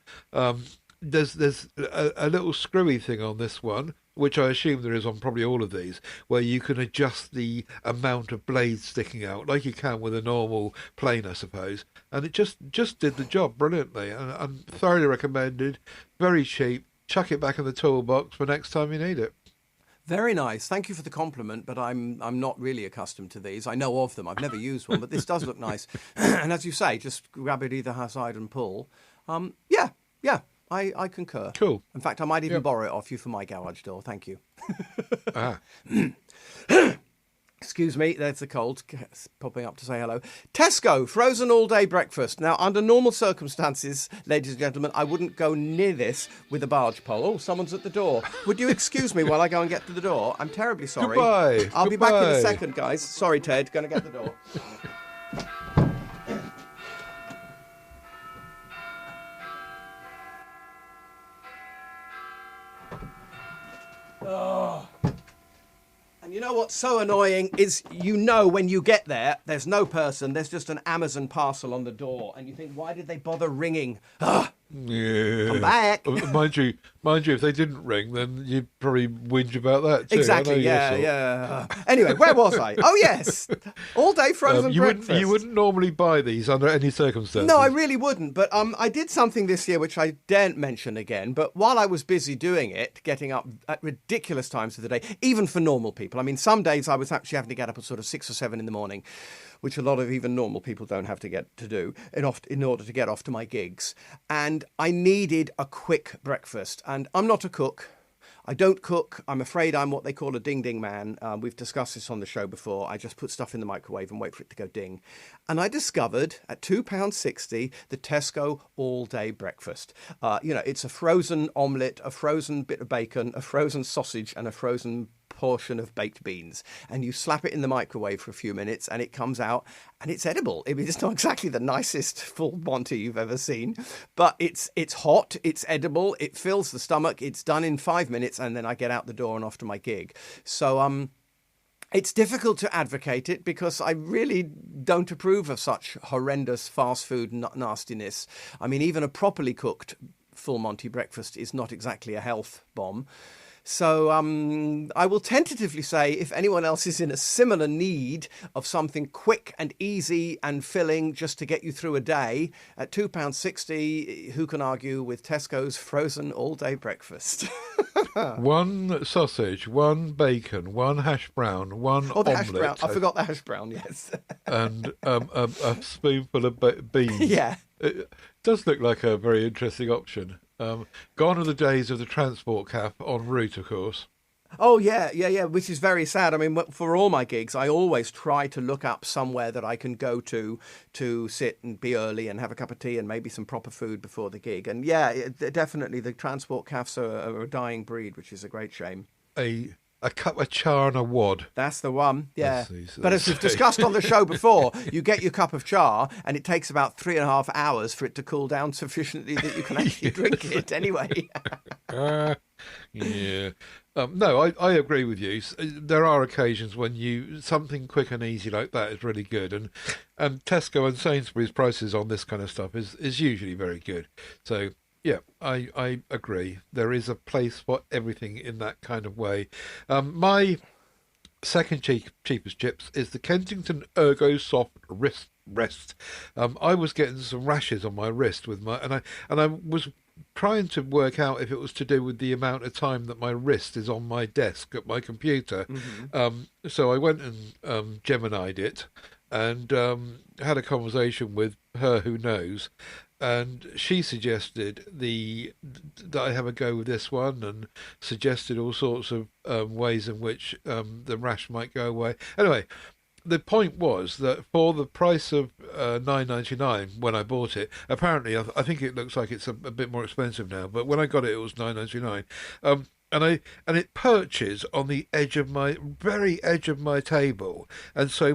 C: There's a little screwy thing on this one, which I assume there is on probably all of these, where you can adjust the amount of blades sticking out, like you can with a normal plane, I suppose. And it just did the job brilliantly, and thoroughly recommended. Very cheap. Chuck it back in the toolbox for next time you need it.
B: Very nice. Thank you for the compliment, but I'm not really accustomed to these. I know of them. I've never used one, but this does look nice. And as you say, just grab it either side and pull. Yeah. I concur.
C: Cool.
B: In fact, I might even borrow it off you for my garage door. Thank you. Excuse me, there's the cold popping up to say hello. Tesco, frozen all-day breakfast. Now, under normal circumstances, ladies and gentlemen, I wouldn't go near this with a barge pole. Oh, someone's at the door. Would you excuse me while I go and get to the door? I'm terribly sorry.
C: Goodbye.
B: I'll be back in a second, guys. Sorry, Ted. Going to get the door. Oh. And you know what's so annoying is when you get there, there's no person, there's just an Amazon parcel on the door, and you think, why did they bother ringing?
C: Yeah.
B: I'm back.
C: Mind you, if they didn't ring, then you'd probably whinge about that too.
B: Exactly, yeah. Anyway, where was I? Oh, yes. All day frozen breakfast.
C: You wouldn't normally buy these under any circumstances.
B: No, I really wouldn't. But I did something this year which I daren't mention again. But while I was busy doing it, getting up at ridiculous times of the day, even for normal people. I mean, some days I was actually having to get up at sort of 6 or 7 in the morning, which a lot of even normal people don't have to get to do in order to get off to my gigs. And I needed a quick breakfast. And I'm not a cook. I don't cook. I'm afraid I'm what they call a ding-ding man. We've discussed this on the show before. I just put stuff in the microwave and wait for it to go ding. And I discovered at £2.60 the Tesco all-day breakfast. It's a frozen omelette, a frozen bit of bacon, a frozen sausage, and a frozen portion of baked beans, and you slap it in the microwave for a few minutes and it comes out and it's edible. I mean, it's not exactly the nicest full Monty you've ever seen, but it's hot, it's edible, it fills the stomach, it's done in 5 minutes, and then I get out the door and off to my gig. So it's difficult to advocate it because I really don't approve of such horrendous fast food nastiness. I mean, even a properly cooked full Monty breakfast is not exactly a health bomb. So I will tentatively say, if anyone else is in a similar need of something quick and easy and filling just to get you through a day, at £2.60, who can argue with Tesco's frozen all-day breakfast?
C: One sausage, one bacon, one hash brown, one
B: Oh, the
C: omelette.
B: hash brown. I forgot the hash brown, yes.
C: And a spoonful of beans.
B: Yeah.
C: It does look like a very interesting option. Gone are the days of the transport cap en route, of course.
B: Oh, yeah, which is very sad. I mean, for all my gigs, I always try to look up somewhere that I can go to sit and be early and have a cup of tea and maybe some proper food before the gig. And yeah, definitely the transport cafes are a dying breed, which is a great shame.
C: A cup of char and a wad.
B: That's the one, yeah.
C: So
B: But as we've discussed on the show before, you get your cup of char and it takes about 3.5 hours for it to cool down sufficiently that you can actually drink it anyway.
C: Yeah. No, I agree with you. There are occasions when something quick and easy like that is really good. And Tesco and Sainsbury's prices on this kind of stuff is usually very good. So, yeah, I agree. There is a place for everything in that kind of way. My second cheapest chips is the Kensington Ergo Soft Wrist Rest. I was getting some rashes on my wrist and I was trying to work out if it was to do with the amount of time that my wrist is on my desk at my computer. Mm-hmm. So I went and Gemini'd it and had a conversation with her who knows. And she suggested that I have a go with this one and suggested all sorts of ways in which the rash might go away. Anyway, the point was that for the price of $9.99 when I bought it, apparently I think it looks like it's a bit more expensive now, but when I got it, it was $9.99. And it perches on the very edge of my table, and so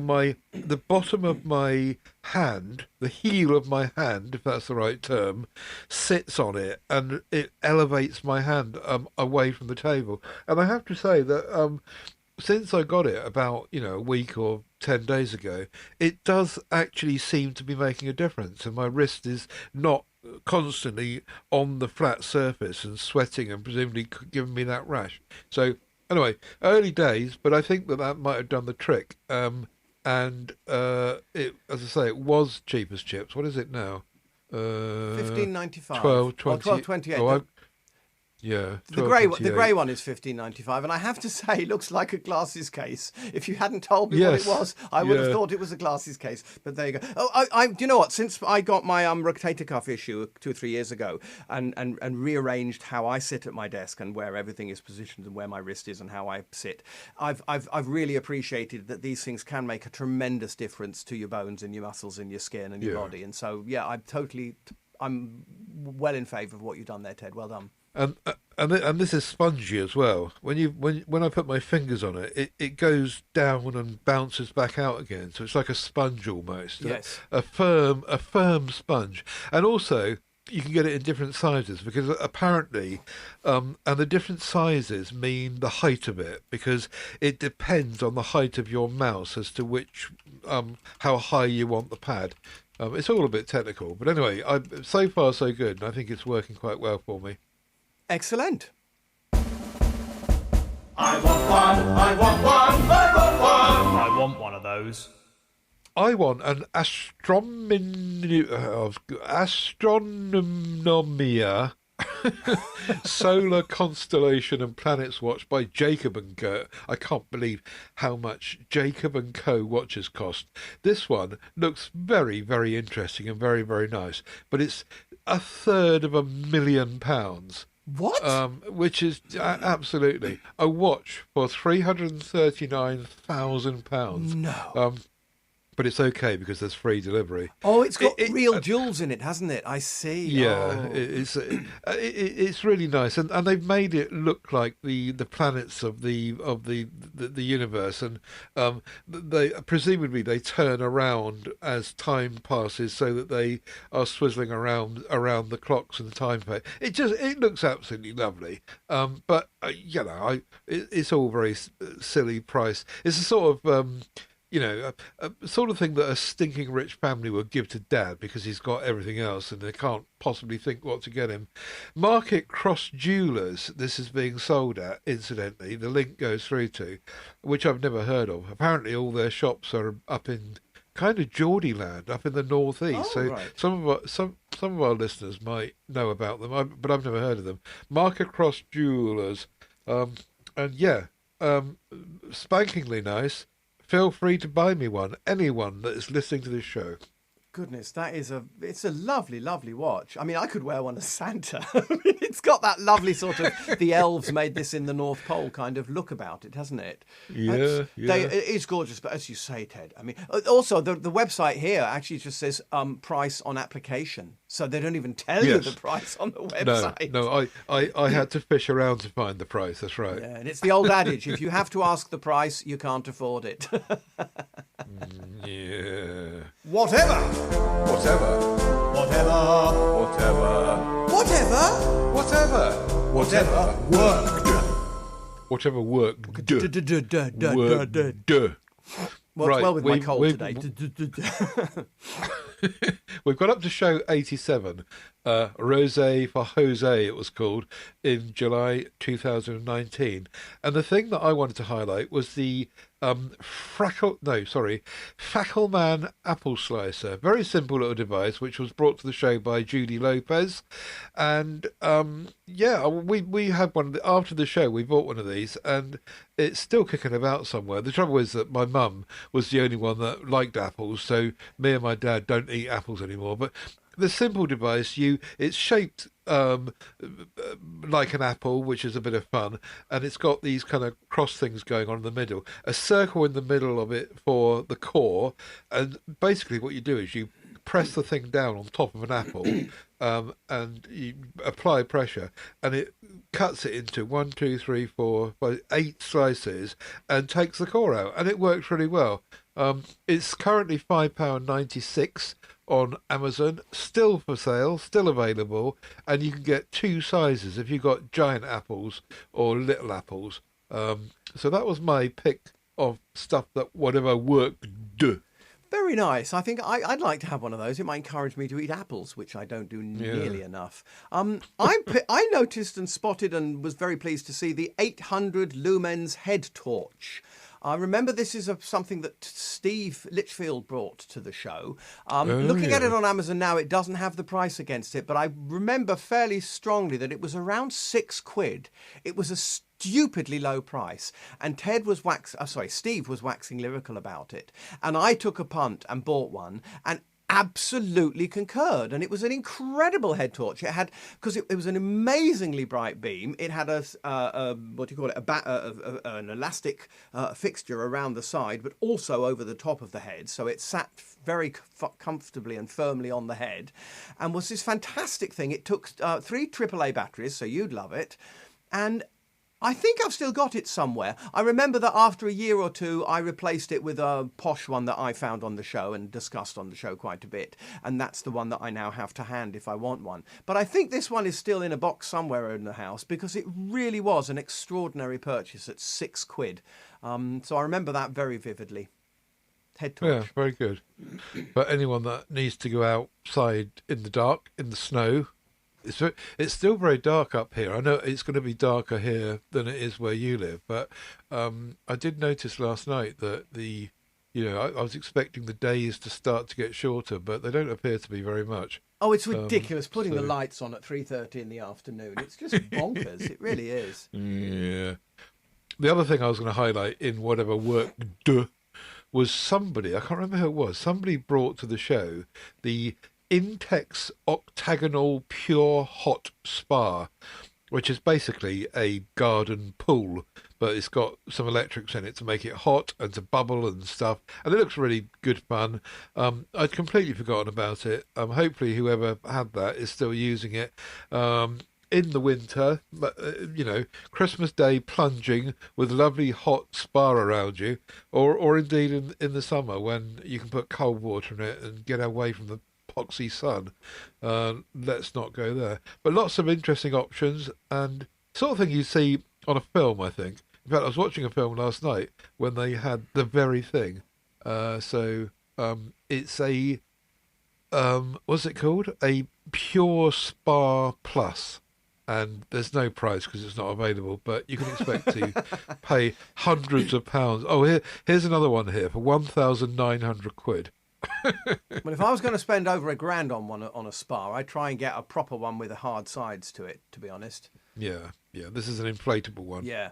C: the bottom of my hand, the heel of my hand, if that's the right term, sits on it, and it elevates my hand away from the table. And I have to say that since I got it about a week or 10 days ago, it does actually seem to be making a difference, and my wrist is not constantly on the flat surface and sweating and presumably giving me that rash. So anyway, early days, but I think that might have done the trick. And it, as I say, it was cheap as chips. What is it now?
B: $15.95.
C: 12.28.
B: $12.28.
C: Yeah,
B: the grey one is $15.95, and I have to say, it looks like a glasses case. If you hadn't told me what it was, I would have thought it was a glasses case. But there you go. Oh, do you know what? Since I got my rotator cuff issue 2 or 3 years ago, and rearranged how I sit at my desk and where everything is positioned and where my wrist is and how I sit, I've really appreciated that these things can make a tremendous difference to your bones and your muscles and your skin and your body. And so, yeah, I'm well in favour of what you've done there, Ted. Well done.
C: And this is spongy as well. When I put my fingers on it, it goes down and bounces back out again. So it's like a sponge almost.
B: Yes.
C: A firm sponge. And also you can get it in different sizes because apparently, and the different sizes mean the height of it because it depends on the height of your mouse as to which how high you want the pad. It's all a bit technical, but anyway, so far so good, and I think it's working quite well for me.
B: Excellent.
E: I want one, I want one, I want one.
F: I want one of those.
C: I want an Astronomia Solar Constellation and Planets Watch by Jacob & Co. I can't believe how much Jacob & Co. watches cost. This one looks very, very interesting and very, very nice, but it's £250,000.
B: What?
C: Which is absolutely a watch for £339,000.
B: No.
C: But it's okay because there's free delivery.
B: Oh, it's got real jewels in it, hasn't it? I see.
C: Yeah,
B: oh.
C: It's really nice, and they've made it look like the planets of the universe, and they presumably they turn around as time passes, so that they are swizzling around the clocks and the time phase. It looks absolutely lovely. But it's all very silly price. It's a sort of a sort of thing that a stinking rich family would give to Dad because he's got everything else and they can't possibly think what to get him. Market Cross Jewellers, this is being sold at, incidentally, the link goes through to, which I've never heard of. Apparently all their shops are up in kind of Geordie land, up in the northeast.
B: Right.
C: Some of our listeners might know about them, but I've never heard of them. Market Cross Jewellers, spankingly nice. Feel free to buy me one. Anyone that is listening to this show.
B: Goodness, it's a lovely, lovely watch. I mean, I could wear one as Santa. I mean, it's got that lovely sort of, the elves made this in the North Pole kind of look about it, hasn't it?
C: Yeah.
B: It is gorgeous, but as you say, Ted, I mean, also the website here actually just says price on application. So they don't even tell you the price on the website.
C: No, I had to fish around to find the price, that's right.
B: Yeah, and it's the old adage, if you have to ask the price, you can't afford it.
C: Yeah.
B: Whatever worked. Well, with my cold today.
C: We've got up to show 87, Rosé for Jose, it was called, in July 2019. And the thing that I wanted to highlight was the Fackelman apple slicer. Very simple little device, which was brought to the show by Judy Lopez. And we had one after the show. We bought one of these, and it's still kicking about somewhere. The trouble is that my mum was the only one that liked apples, so me and my dad don't eat apples anymore. But the simple device, it's shaped like an apple, which is a bit of fun, and it's got these kind of cross things going on in the middle, a circle in the middle of it for the core, and basically what you do is you press the thing down on top of an apple, and you apply pressure, and it cuts it into 1, 2, 3, 4, 5, 8 slices, and takes the core out, and it works really well. It's currently £5.96 on Amazon, still for sale, still available, and you can get 2 sizes if you've got giant apples or little apples. So that was my pick of stuff that whatever worked.
B: Very nice. I think I'd like to have one of those. It might encourage me to eat apples, which I don't do nearly enough. I noticed and spotted and was very pleased to see the 800 lumens head torch. I remember this is something that Steve Litchfield brought to the show. Looking at it on Amazon now, it doesn't have the price against it, but I remember fairly strongly that it was around £6. It was a stupidly low price, and Steve was waxing lyrical about it, and I took a punt and bought one, and absolutely concurred, and it was an incredible head torch. It had, because it was an amazingly bright beam. It had an elastic fixture around the side, but also over the top of the head, so it sat very comfortably and firmly on the head, and was this fantastic thing. It took 3 AAA batteries, so you'd love it, and I think I've still got it somewhere. I remember that after a year or two, I replaced it with a posh one that I found on the show and discussed on the show quite a bit. And that's the one that I now have to hand if I want one. But I think this one is still in a box somewhere in the house because it really was an extraordinary purchase at £6. So I remember that very vividly. Head torch.
C: Yeah, very good. But anyone that needs to go outside in the dark, in the snow, it's still very dark up here. I know it's going to be darker here than it is where you live, but I did notice last night that I was expecting the days to start to get shorter, but they don't appear to be very much.
B: Oh, it's ridiculous putting the lights on at 3:30 in the afternoon. It's just bonkers. It really is.
C: Yeah. The other thing I was going to highlight in whatever work was somebody, I can't remember who it was, somebody brought to the show the Intex Octagonal Pure Hot Spa, which is basically a garden pool, but it's got some electrics in it to make it hot and to bubble and stuff, and it looks really good fun. I'd completely forgotten about it. Hopefully whoever had that is still using it in the winter, but Christmas Day plunging with lovely hot spa around you, or indeed in the summer when you can put cold water in it and get away from the poxy sun. Let's not go there. But lots of interesting options and sort of thing you see on a film, I think. In fact, I was watching a film last night when they had the very thing, It's a what's it called? A Pure Spa Plus. And there's no price because it's not available, but you can expect to pay hundreds of pounds. Oh, here's another one here for 1,900 quid.
B: Well, if I was going to spend over £1,000 on a spa, I'd try and get a proper one with hard sides to it, to be honest.
C: Yeah. This is an inflatable one.
B: Yeah.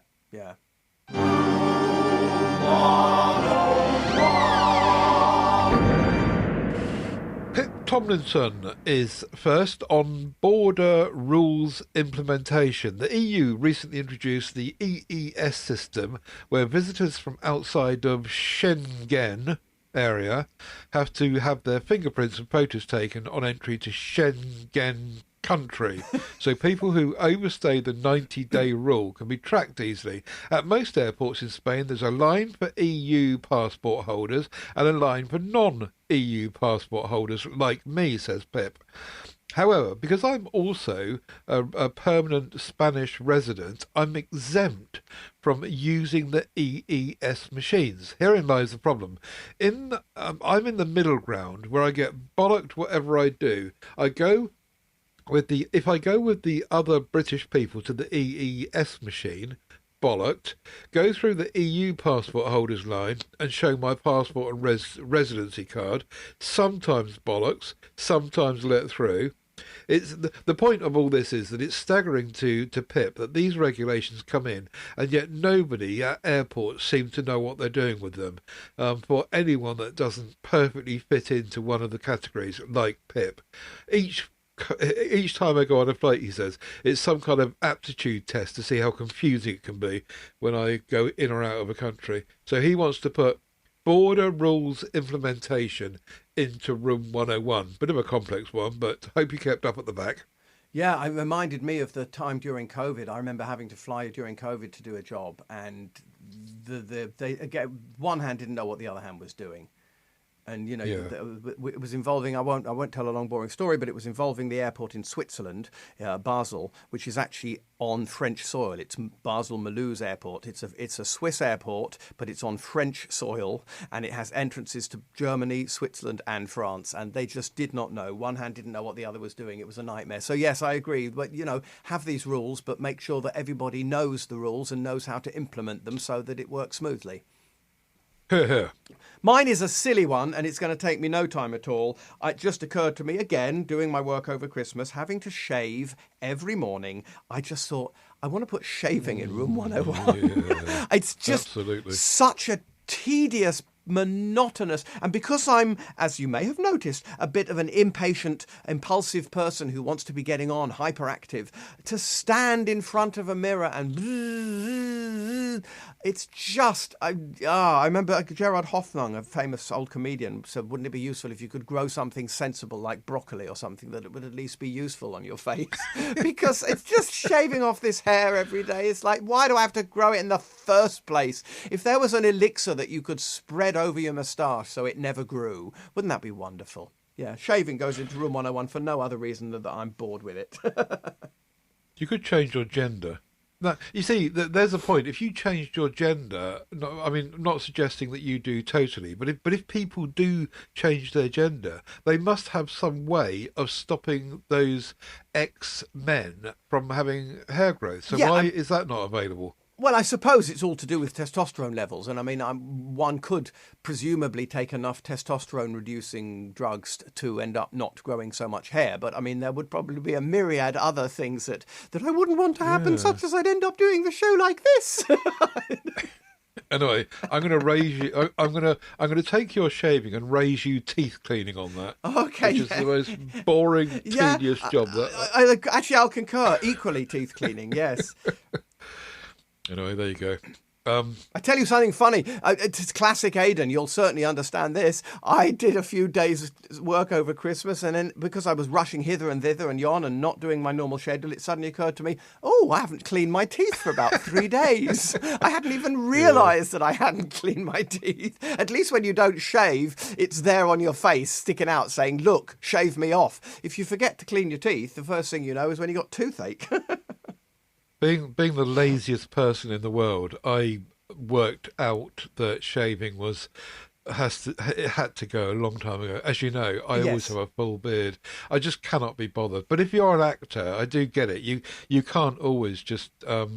C: Pip Tomlinson is first on border rules implementation. The EU recently introduced the EES system, where visitors from outside of Schengen area have to have their fingerprints and photos taken on entry to Schengen country. So people who overstay the 90-day rule can be tracked easily. At most airports in Spain, there's a line for EU passport holders and a line for non-EU passport holders like me, says Pip. However, because I'm also a permanent Spanish resident, I'm exempt from using the EES machines. Herein lies the problem. I'm in the middle ground where I get bollocked whatever I do. If I go with the other British people to the EES machine, bollocked, go through the EU passport holders line and show my passport and residency card, sometimes bollocks, sometimes let through. It's the point of all this is that it's staggering to Pip that these regulations come in and yet nobody at airports seems to know what they're doing with them. For anyone that doesn't perfectly fit into one of the categories, like Pip, each time I go on a flight, he says, it's some kind of aptitude test to see how confusing it can be when I go in or out of a country. So he wants to put border rules implementation into room 101. Bit of a complex one, but hope you kept up at the back.
B: Yeah, it reminded me of the time during COVID. I remember having to fly during COVID to do a job, and they again, one hand didn't know what the other hand was doing. And, you know, it was involving, I won't tell a long, boring story, but it was involving the airport in Switzerland, Basel, which is actually on French soil. It's Basel-Mulhouse Airport. It's a Swiss airport, but it's on French soil, and it has entrances to Germany, Switzerland, and France. And they just did not know. One hand didn't know what the other was doing. It was a nightmare. So, yes, I agree. But, you know, have these rules, but make sure that everybody knows the rules and knows how to implement them so that it works smoothly. Mine is a silly one, and it's going to take me no time at all. It just occurred to me, again, doing my work over Christmas, having to shave every morning. I just thought, I want to put shaving in room 101.
C: Yeah,
B: it's just
C: absolutely
B: such a tedious, monotonous, and because I'm, as you may have noticed, a bit of an impatient, impulsive person who wants to be getting on, hyperactive, to stand in front of a mirror and it's just, I remember Gerard Hoffnung, a famous old comedian, said, wouldn't it be useful if you could grow something sensible like broccoli or something that it would at least be useful on your face? Because it's just shaving off this hair every day. It's like, why do I have to grow it in the first place? If there was an elixir that you could spread over your moustache so it never grew, wouldn't that be wonderful? Yeah, shaving goes into room 101 for no other reason than that I'm bored with it.
C: You could change your gender. Now, you see, there's a point. If you changed your gender, I mean, I'm not suggesting that you do totally, but if people do change their gender, they must have some way of stopping those ex-men from having hair growth. So why is that not available?
B: Well, I suppose it's all to do with testosterone levels. And I mean, one could presumably take enough testosterone-reducing drugs to end up not growing so much hair. But I mean, there would probably be a myriad other things that I wouldn't want to happen, such as I'd end up doing the show like this.
C: Anyway, I'm going to raise you. I'm going to take your shaving and raise you teeth cleaning on that.
B: Okay,
C: which is the most boring, tedious job.
B: Actually, I'll concur. Equally, teeth cleaning. Yes.
C: Anyway, there you go.
B: I tell you something funny. It's classic Aidan. You'll certainly understand this. I did a few days' work over Christmas, and then because I was rushing hither and thither and yon and not doing my normal schedule, it suddenly occurred to me, I haven't cleaned my teeth for about 3 days. I hadn't even realised that I hadn't cleaned my teeth. At least when you don't shave, it's there on your face, sticking out, saying, look, shave me off. If you forget to clean your teeth, the first thing you know is when you got toothache.
C: Being the laziest person in the world, I worked out that shaving was it had to go a long time ago. As you know, I always have a full beard. I just cannot be bothered. But if you're an actor, I do get it. You can't always just have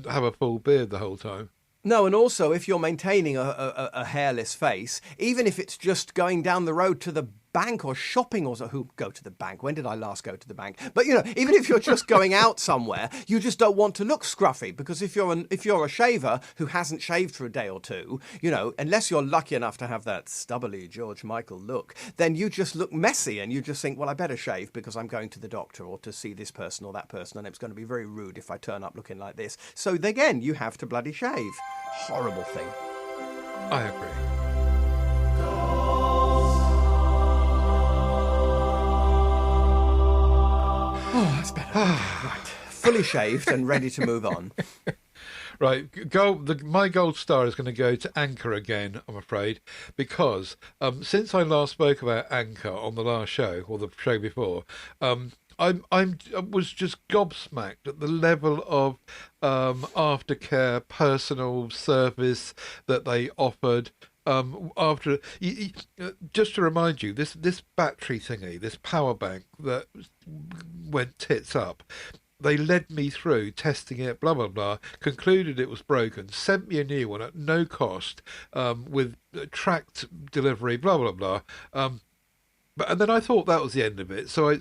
C: a full beard the whole time.
B: No, and also if you're maintaining a hairless face, even if it's just going down the road to the bank or shopping or so, who go to the bank? When did I last go to the bank? But even if you're just going out somewhere, you just don't want to look scruffy, because if you're a shaver who hasn't shaved for a day or two, unless you're lucky enough to have that stubbly George Michael look, then you just look messy and you just think, well, I better shave because I'm going to the doctor or to see this person or that person, and it's going to be very rude if I turn up looking like this. So again, you have to bloody shave. Horrible thing.
C: I agree.
B: Oh, that's better. Right. Fully shaved and ready to move on.
C: Right. My gold star is going to go to Anker again, I'm afraid, because since I last spoke about Anker on the last show, or the show before, I was just gobsmacked at the level of aftercare, personal service that they offered. Just to remind you, this battery thingy, this power bank that went tits up, they led me through testing it, blah blah blah, concluded it was broken, sent me a new one at no cost, with tracked delivery, blah blah blah. And then I thought that was the end of it, so I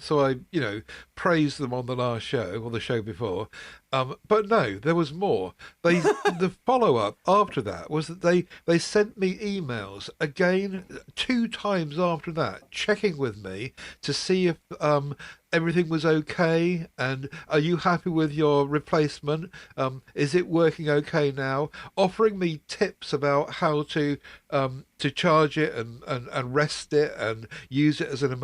C: praised them on the last show or the show before. But no, there was more. The follow-up after that was that they sent me emails again 2 times after that, checking with me to see if everything was okay, and are you happy with your replacement? Is it working okay now? Offering me tips about how to charge it and rest it and use it as an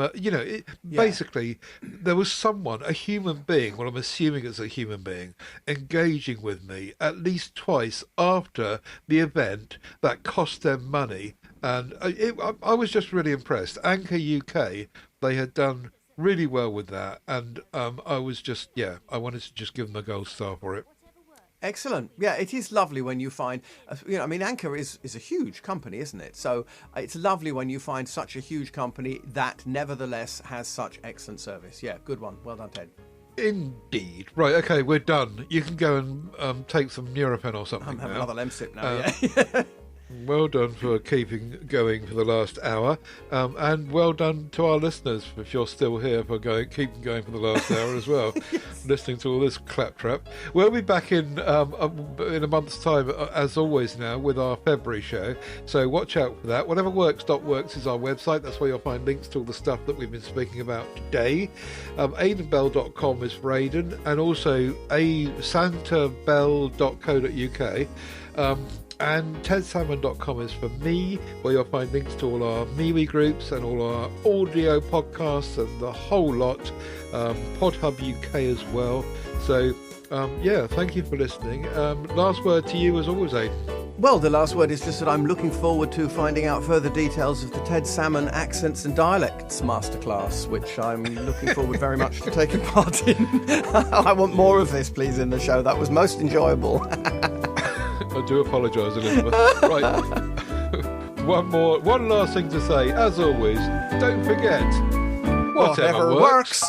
C: basically there was someone, a human being, well, I'm assuming it's a human being, engaging with me at least twice after the event that cost them money, and I was just really impressed. Anker UK, they had done really well with that, and I wanted to just give them a gold star for it.
B: Excellent. Yeah, it is lovely when you find, Anker is a huge company, isn't it? So it's lovely when you find such a huge company that nevertheless has such excellent service. Yeah, good one. Well done, Ted.
C: Indeed. Right, okay, we're done. You can go and take some Nurofen or something.
B: I'm having
C: now.
B: another Lemsip now, yeah.
C: Well done for keeping going for the last hour, and well done to our listeners if you're still here for keeping going for the last hour as well. Yes. Listening to all this claptrap. We'll be back in a month's time, as always now, with our February show, so watch out for that. Whateverworks.works is our website. That's where you'll find links to all the stuff that we've been speaking about today. aidanbell.com is for Aidan, and also santabell.co.uk. And tedsalmon.com is for me, where you'll find links to all our MeWe groups and all our audio podcasts and the whole lot. PodHub UK as well. So, thank you for listening. Last word to you as always, Aidan.
B: Well, the last word is just that I'm looking forward to finding out further details of the Ted Salmon Accents and Dialects Masterclass, which I'm looking forward very much to taking part in. I want more of this, please, in the show. That was most enjoyable.
C: I do apologise, Elizabeth. Right. One last thing to say. As always, don't forget, whatever works.